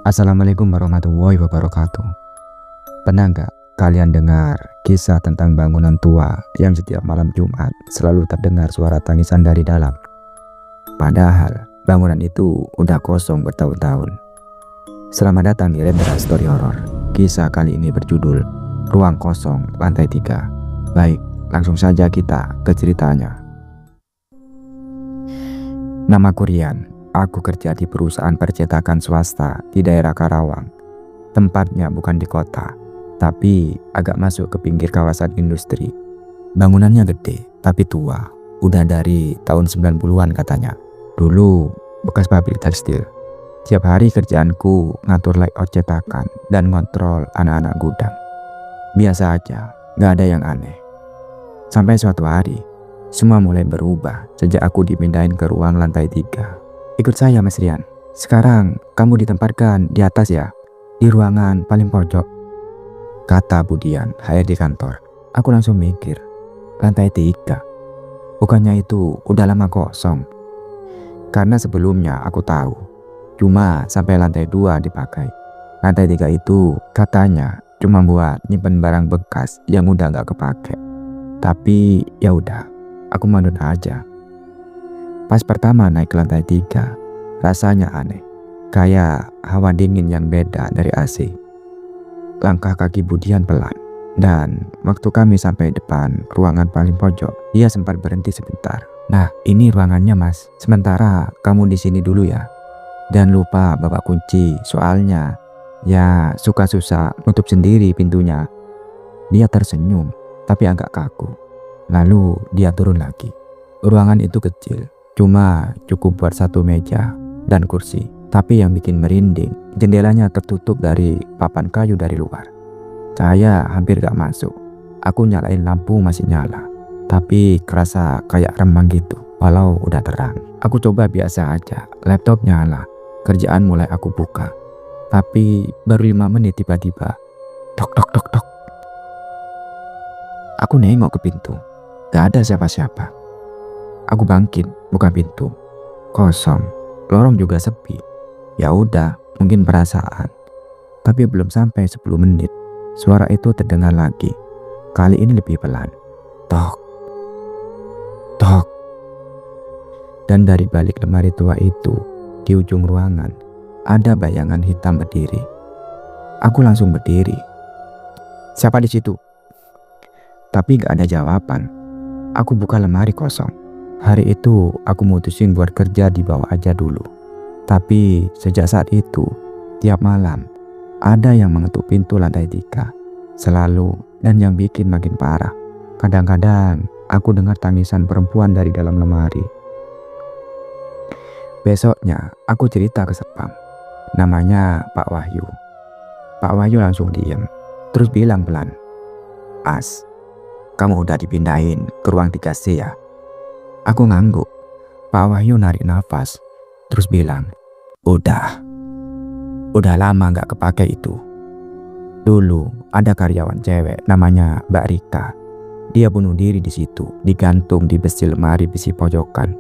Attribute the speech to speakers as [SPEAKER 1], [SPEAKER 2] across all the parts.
[SPEAKER 1] Assalamualaikum warahmatullahi wabarakatuh. Pernah nggak kalian dengar kisah tentang bangunan tua yang setiap malam Jumat selalu terdengar suara tangisan dari dalam? Padahal bangunan itu udah kosong bertahun-tahun. Selamat datang di Rendra Story Horror. Kisah kali ini berjudul Ruang Kosong Lantai 3. Baik, langsung saja kita ke ceritanya. Namaku Rian. Aku kerja di perusahaan percetakan swasta di daerah Karawang. Tempatnya bukan di kota, tapi agak masuk ke pinggir kawasan industri. Bangunannya gede, tapi tua. Udah dari tahun 90-an katanya. Dulu bekas pabrik tekstil. Tiap hari kerjaanku ngatur layout cetakan dan ngontrol anak-anak gudang. Biasa aja, gak ada yang aneh. Sampai suatu hari, semua mulai berubah sejak aku dipindahin ke ruang lantai 3. Ikut saya Mas Rian. Sekarang kamu ditempatkan di atas ya, di ruangan paling pojok, kata Budian, HRD kantor. Aku langsung mikir, lantai 3? Bukannya itu udah lama kosong? Karena sebelumnya aku tahu, cuma sampai lantai 2 dipakai. Lantai 3 itu katanya cuma buat nyimpen barang bekas yang udah gak kepake. Tapi ya udah, aku manut aja. Pas pertama naik ke lantai 3, rasanya aneh. Kayak hawa dingin yang beda dari AC. Langkah kaki Budian pelan. Dan waktu kami sampai depan ruangan paling pojok, dia sempat berhenti sebentar. Nah, ini ruangannya Mas. Sementara kamu di sini dulu ya. Dan lupa bawa kunci, soalnya ya suka susah nutup sendiri pintunya. Dia tersenyum, tapi agak kaku. Lalu dia turun lagi. Ruangan itu kecil. Cuma cukup buat satu meja dan kursi. Tapi yang bikin merinding, jendelanya tertutup dari papan kayu dari luar. Cahaya hampir gak masuk. Aku nyalain lampu masih nyala. Tapi kerasa kayak remang gitu, walau udah terang. Aku coba biasa aja, laptop nyala. Kerjaan mulai aku buka. Tapi baru 5 menit tiba-tiba, tok tok tok tok. Aku nengok ke pintu. Gak ada siapa-siapa. Aku bangkit, buka pintu. Kosong. Lorong juga sepi. Ya udah, mungkin perasaan. Tapi belum sampai 10 menit, suara itu terdengar lagi. Kali ini lebih pelan. Tok. Tok. Dan dari balik lemari tua itu, di ujung ruangan, ada bayangan hitam berdiri. Aku langsung berdiri. Siapa di situ? Tapi gak ada jawaban. Aku buka lemari kosong. Hari itu aku mutusin buat kerja di bawah aja dulu. Tapi sejak saat itu, tiap malam ada yang mengetuk pintu lantai 3. Selalu, dan yang bikin makin parah. Kadang-kadang aku dengar tangisan perempuan dari dalam lemari. Besoknya aku cerita ke Sepam. Namanya Pak Wahyu. Pak Wahyu langsung diem. Terus bilang pelan, "As, kamu udah dipindahin ke ruang 3C ya?" Aku ngangguk. Pak Wahyu narik nafas, terus bilang, Udah lama gak kepake itu. Dulu ada karyawan cewek namanya Mbak Rika. Dia bunuh diri di situ, digantung di besi lemari besi pojokan.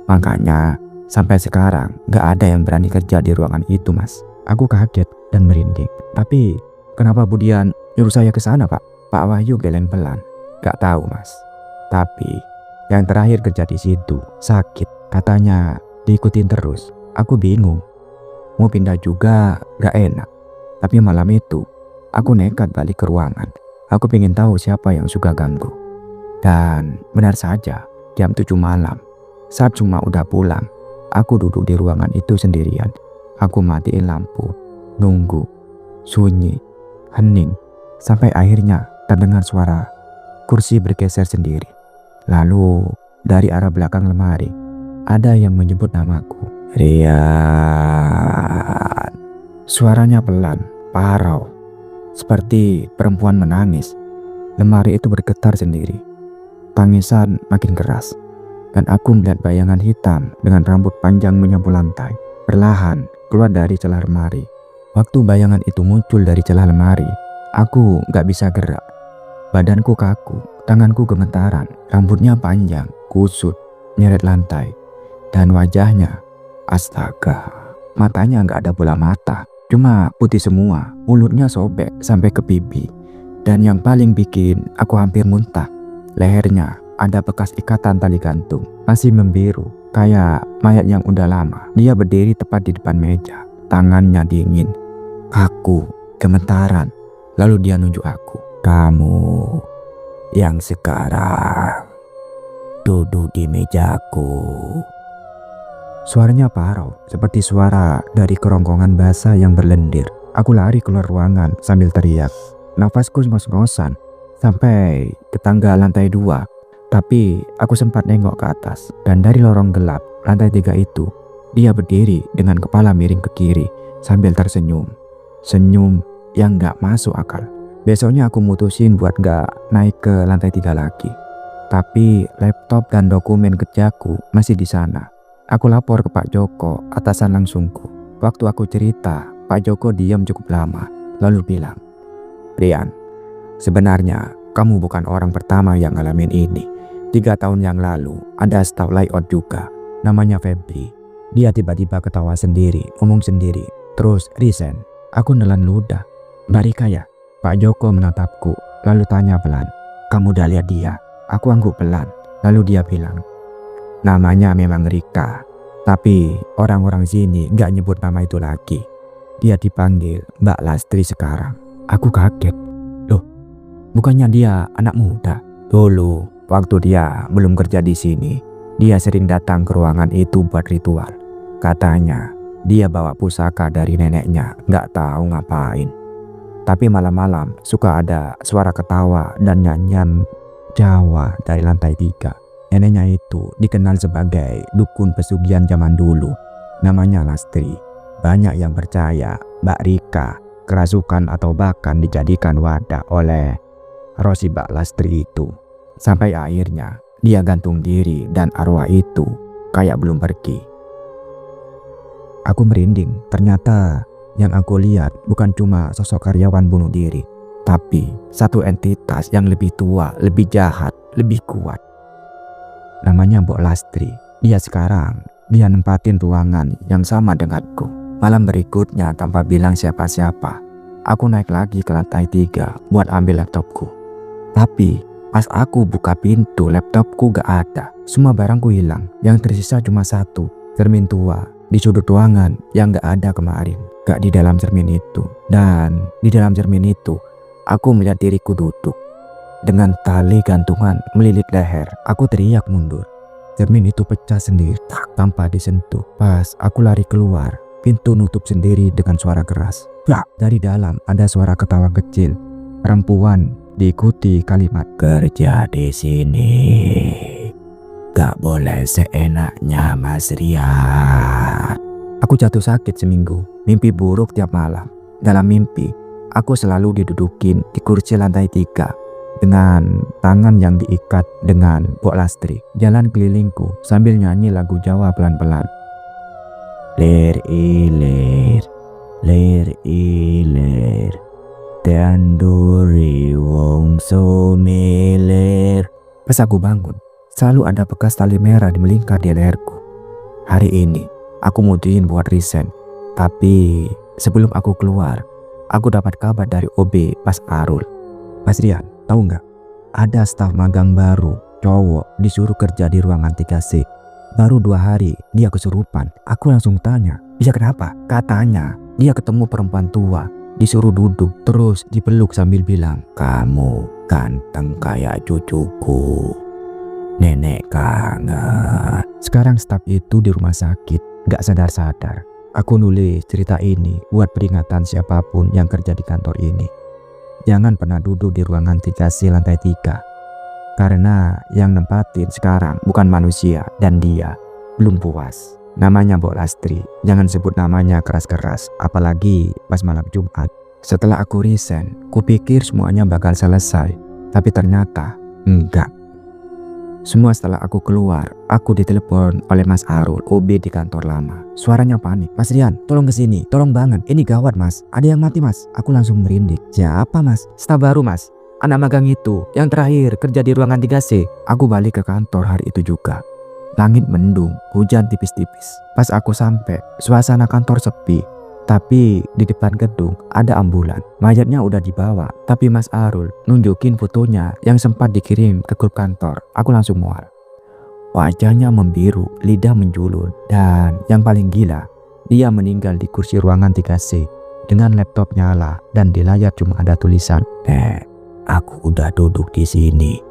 [SPEAKER 1] Makanya sampai sekarang gak ada yang berani kerja di ruangan itu, Mas." Aku kaget dan merinding. Tapi kenapa Budian nyuruh saya ke sana, Pak? Pak Wahyu geleng pelan. Gak tahu, Mas. Tapi yang terakhir kerja di situ sakit, katanya diikutin terus. Aku bingung, mau pindah juga gak enak. Tapi malam itu aku nekat balik ke ruangan. Aku pengen tahu siapa yang suka ganggu. Dan benar saja, jam 7 malam, saat semua udah pulang, aku duduk di ruangan itu sendirian. Aku matiin lampu, nunggu, sunyi, hening, sampai akhirnya terdengar suara kursi bergeser sendiri. Lalu dari arah belakang lemari ada yang menyebut namaku, Rian. Suaranya pelan, parau, seperti perempuan menangis. Lemari itu bergetar sendiri. Tangisan makin keras, dan aku melihat bayangan hitam dengan rambut panjang menyapu lantai, perlahan keluar dari celah lemari. Waktu bayangan itu muncul dari celah lemari, aku gak bisa gerak. Badanku kaku, tanganku gemetaran, rambutnya panjang, kusut, nyeret lantai. Dan wajahnya, astaga, matanya gak ada bola mata. Cuma putih semua, mulutnya sobek sampai ke pipi. Dan yang paling bikin aku hampir muntah, lehernya ada bekas ikatan tali gantung, masih membiru, kayak mayat yang udah lama. Dia berdiri tepat di depan meja, tangannya dingin. Aku gemetaran, lalu dia nunjuk aku. Kamu yang sekarang duduk di mejaku. Suaranya parau, seperti suara dari kerongkongan basah yang berlendir. Aku lari keluar ruangan sambil teriak. Nafasku ngos-ngosan sampai ke tangga lantai 2. Tapi aku sempat nengok ke atas, dan dari lorong gelap lantai 3 itu, dia berdiri dengan kepala miring ke kiri sambil tersenyum. Senyum yang gak masuk akal. Besoknya aku mutusin buat gak naik ke lantai 3 lagi. Tapi laptop dan dokumen kerjaku masih di sana. Aku lapor ke Pak Joko, atasan langsungku. Waktu aku cerita, Pak Joko diam cukup lama, lalu bilang, Brian, sebenarnya kamu bukan orang pertama yang ngalamin ini. 3 tahun yang lalu ada staf layout juga, namanya Febri. Dia tiba-tiba ketawa sendiri, ngomong sendiri, terus resign. Aku nelan ludah. Mbak Rika ya? Pak Joko menatapku, lalu tanya pelan, kamu udah lihat dia? Aku angguk pelan, lalu dia bilang, namanya memang Rika, tapi orang-orang sini gak nyebut nama itu lagi. Dia dipanggil Mbak Lastri sekarang. Aku kaget. Loh, bukannya dia anak muda? Dulu, waktu dia belum kerja di sini, dia sering datang ke ruangan itu buat ritual. Katanya, dia bawa pusaka dari neneknya, gak tahu ngapain. Tapi malam-malam suka ada suara ketawa dan nyanyian Jawa dari lantai 3. Neneknya itu dikenal sebagai dukun pesugihan zaman dulu. Namanya Lastri. Banyak yang percaya Mbak Rika kerasukan atau bahkan dijadikan wadah oleh Rosi Mbak Lastri itu. Sampai akhirnya dia gantung diri dan arwah itu kayak belum pergi. Aku merinding. Ternyata yang aku lihat bukan cuma sosok karyawan bunuh diri, tapi satu entitas yang lebih tua, lebih jahat, lebih kuat. Namanya Mbok Lastri. Dia nempatin ruangan yang sama denganku. Malam berikutnya tanpa bilang siapa-siapa, aku naik lagi ke lantai 3 buat ambil laptopku. Tapi pas aku buka pintu, laptopku gak ada. Semua barangku hilang. Yang tersisa cuma satu, cermin tua di sudut ruangan yang gak ada kemarin. Gak di dalam cermin itu. Dan di dalam cermin itu, aku melihat diriku duduk dengan tali gantungan melilit leher. Aku teriak mundur. Cermin itu pecah sendiri tanpa disentuh. Pas aku lari keluar, pintu nutup sendiri dengan suara keras. Dari dalam ada suara ketawa kecil perempuan diikuti kalimat, kerja di sini gak boleh seenaknya, Mas Rian. Aku jatuh sakit seminggu, mimpi buruk tiap malam. Dalam mimpi, aku selalu didudukin di kursi lantai 3 dengan tangan yang diikat dengan Mbok Lastri. Jalan kelilingku sambil nyanyi lagu Jawa pelan-pelan. Lir ilir, lir ilir, teanduri wong somilir. Pas aku bangun, selalu ada bekas tali merah di melingkar di leherku. Hari ini, aku mutusin buat resign. Tapi sebelum aku keluar, aku dapat kabar dari OB Mas Arul. Mas Rian, tahu nggak? Ada staf magang baru, cowok, disuruh kerja di ruangan 3C. Baru 2 hari dia kesurupan. Aku langsung tanya, bisa kenapa? Katanya dia ketemu perempuan tua, disuruh duduk, terus dipeluk sambil bilang, kamu ganteng kayak cucuku, nenek kangen. Sekarang staf itu di rumah sakit, gak sadar-sadar. Aku nulis cerita ini buat peringatan siapapun yang kerja di kantor ini. Jangan pernah duduk di ruangan 3C lantai 3. Karena yang nempatin sekarang bukan manusia dan dia belum puas. Namanya Mbok Lastri. Jangan sebut namanya keras-keras, apalagi pas malam Jumat. Setelah aku resign, kupikir semuanya bakal selesai. Tapi ternyata enggak. Semua setelah aku keluar, aku ditelepon oleh Mas Arul, OB di kantor lama. Suaranya panik. Mas Rian, tolong kesini, tolong banget. Ini gawat Mas, ada yang mati Mas. Aku langsung merinding. Siapa Mas? Staf baru Mas. Anak magang itu yang terakhir kerja di ruangan 3C. Aku balik ke kantor hari itu juga. Langit mendung, hujan tipis-tipis. Pas aku sampai, suasana kantor sepi. Tapi di depan gedung ada ambulan. Mayatnya udah dibawa, tapi Mas Arul nunjukin fotonya yang sempat dikirim ke grup kantor. Aku langsung mual. Wajahnya membiru, lidah menjulur, dan yang paling gila, dia meninggal di kursi ruangan 3C dengan laptop nyala dan di layar cuma ada tulisan, aku udah duduk di sini,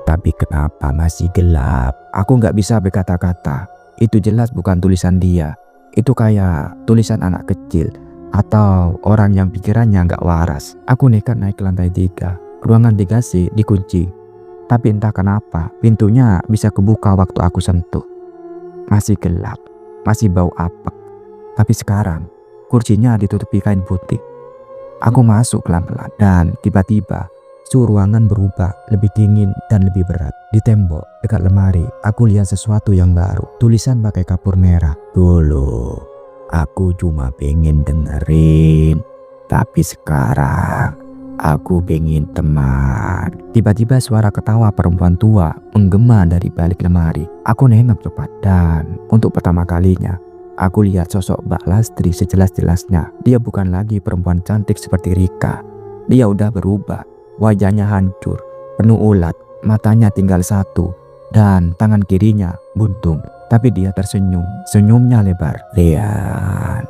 [SPEAKER 1] tapi kenapa masih gelap? Aku nggak bisa berkata-kata. Itu jelas bukan tulisan dia. Itu kayak tulisan anak kecil atau orang yang pikirannya nggak waras. Aku nekat naik ke lantai 3. Ruangan 3C dikunci. Tapi entah kenapa pintunya bisa kebuka waktu aku sentuh. Masih gelap, masih bau apek. Tapi sekarang kursinya ditutupi kain putih. Aku masuk pelan-pelan dan tiba-tiba suhu ruangan berubah lebih dingin dan lebih berat. Di tembok dekat lemari aku lihat sesuatu yang baru. Tulisan pakai kapur merah. Dulu aku cuma pengen dengerin, tapi sekarang aku pengen teman. Tiba-tiba suara ketawa perempuan tua menggema dari balik lemari. Aku nengok cepat dan untuk pertama kalinya aku lihat sosok Mbak Lastri sejelas-jelasnya. Dia bukan lagi perempuan cantik seperti Rika. Dia udah berubah. Wajahnya hancur, penuh ulat, matanya tinggal satu, dan tangan kirinya buntung. Tapi dia tersenyum, senyumnya lebar. Rian,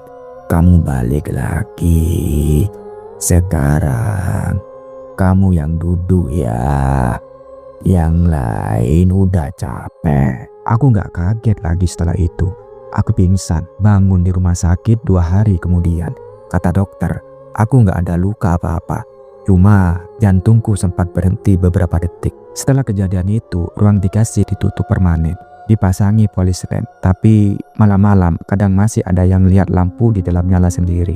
[SPEAKER 1] kamu balik lagi. Sekarang kamu yang duduk ya. Yang lain udah capek. Aku gak kaget lagi setelah itu. Aku pingsan, bangun di rumah sakit 2 hari kemudian. Kata dokter, aku gak ada luka apa-apa. Cuma jantungku sempat berhenti beberapa detik. Setelah kejadian itu, ruang 3C ditutup permanen. Dipasangi polis lamp. Tapi malam-malam kadang masih ada yang lihat lampu di dalam nyala sendiri.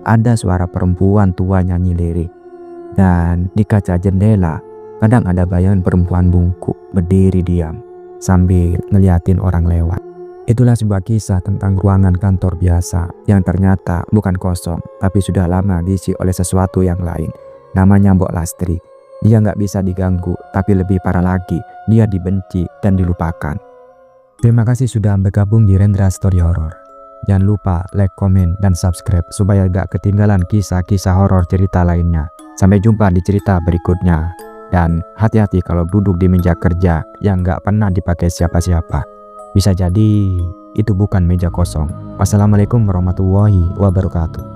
[SPEAKER 1] Ada suara perempuan tua nyanyi lirik. Dan di kaca jendela kadang ada bayangan perempuan bungkuk berdiri diam sambil ngeliatin orang lewat. Itulah sebuah kisah tentang ruangan kantor biasa yang ternyata bukan kosong, tapi sudah lama diisi oleh sesuatu yang lain. Namanya Mbok Lastri. Dia nggak bisa diganggu, tapi lebih parah lagi, dia dibenci dan dilupakan. Terima kasih sudah bergabung di Rendra Story Horror. Jangan lupa like, komen, dan subscribe supaya gak ketinggalan kisah-kisah horor cerita lainnya. Sampai jumpa di cerita berikutnya. Dan hati-hati kalau duduk di meja kerja yang gak pernah dipakai siapa-siapa. Bisa jadi itu bukan meja kosong. Wassalamualaikum warahmatullahi wabarakatuh.